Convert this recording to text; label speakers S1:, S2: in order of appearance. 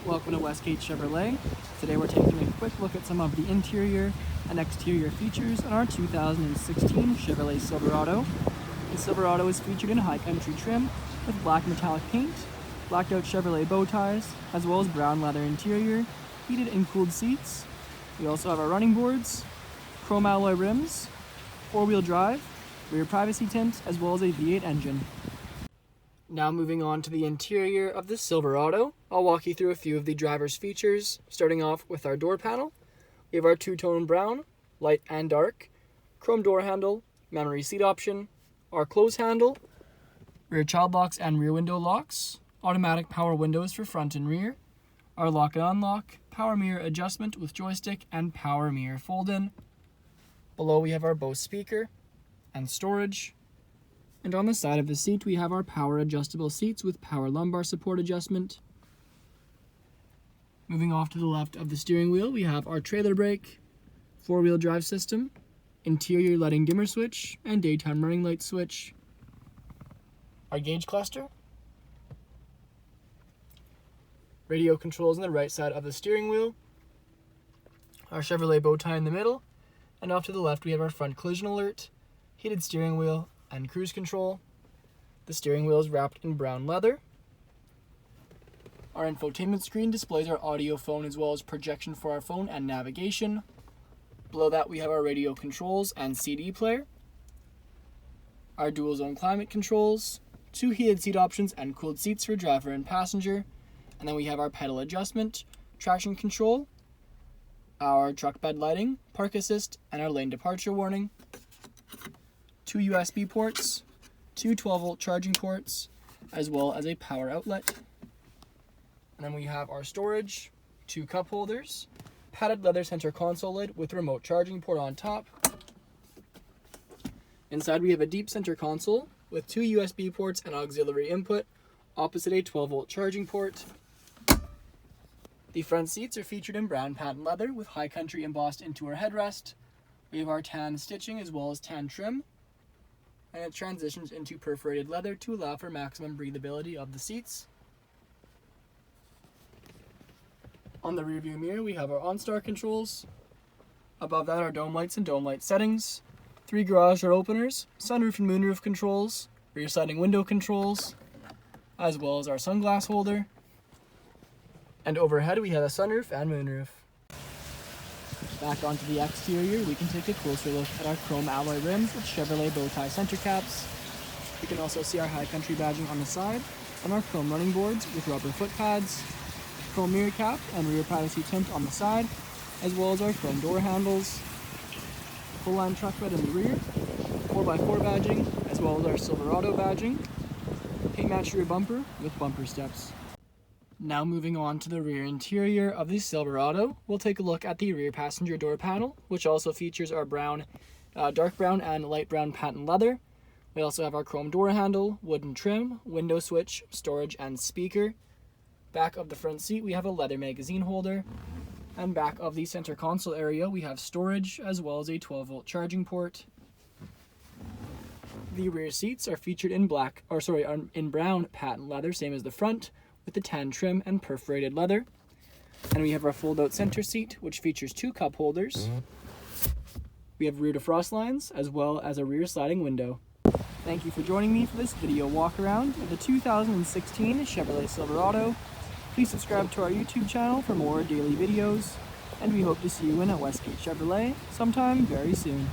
S1: Welcome to Westgate Chevrolet. Today we're taking a quick look at some of the interior and exterior features on our 2016 Chevrolet Silverado. The Silverado is featured in high country trim with black metallic paint, blacked out Chevrolet bow ties, as well as brown leather interior, heated and cooled seats. We also have our running boards, chrome alloy rims, four-wheel drive, rear privacy tint, as well as a V8 engine. Now moving on to the interior of the Silverado, I'll walk you through a few of the driver's features, starting off with our door panel. We have our two-tone brown, light and dark, chrome door handle, memory seat option, our close handle, rear child locks and rear window locks, automatic power windows for front and rear, our lock and unlock, power mirror adjustment with joystick and power mirror fold-in. Below we have our Bose speaker and storage. And on the side of the seat, we have our power adjustable seats with power lumbar support adjustment. Moving off to the left of the steering wheel, we have our trailer brake, four-wheel drive system, interior lighting dimmer switch, and daytime running light switch. Our gauge cluster, radio controls on the right side of the steering wheel, our Chevrolet bow tie in the middle, and off to the left we have our front collision alert, heated steering wheel, and cruise control. The steering wheel is wrapped in brown leather. Our infotainment screen displays our audio phone as well as projection for our phone and navigation. Below that we have our radio controls and CD player. Our dual zone climate controls, two heated seat options and cooled seats for driver and passenger. And then we have our pedal adjustment, traction control, our truck bed lighting, park assist, and our lane departure warning. Two USB ports, two 12-volt charging ports, as well as a power outlet. And then we have our storage, two cup holders, padded leather center console lid with remote charging port on top. Inside we have a deep center console with two USB ports and auxiliary input, opposite a 12-volt charging port. The front seats are featured in brown patent leather with high country embossed into our headrest. We have our tan stitching as well as tan trim, and it transitions into perforated leather to allow for maximum breathability of the seats. On the rear view mirror we have our OnStar controls. Above that are dome lights and dome light settings, three garage door openers, sunroof and moonroof controls, rear sliding window controls, as well as our sunglass holder. And overhead we have a sunroof and moonroof. Back onto the exterior, we can take a closer look at our chrome alloy rims with Chevrolet bow tie center caps. We can also see our high country badging on the side, and our chrome running boards with rubber foot pads, chrome mirror cap and rear privacy tint on the side, as well as our chrome door handles, full line truck bed in the rear, 4x4 badging, as well as our Silverado badging, paint match rear bumper with bumper steps. Now moving on to the rear interior of the Silverado, we'll take a look at the rear passenger door panel, which also features our dark brown and light brown patent leather. We also have our chrome door handle, wooden trim, window switch, storage, and speaker. Back of the front seat we have a leather magazine holder, and back of the center console area we have storage as well as a 12-volt charging port. The rear seats are featured in brown patent leather, same as the front, with the tan trim and perforated leather. And we have our fold-out center seat, which features two cup holders. We have rear defrost lines, as well as a rear sliding window. Thank you for joining me for this video walk around of the 2016 Chevrolet Silverado. Please subscribe to our YouTube channel for more daily videos, and we hope to see you in at Westgate Chevrolet sometime very soon.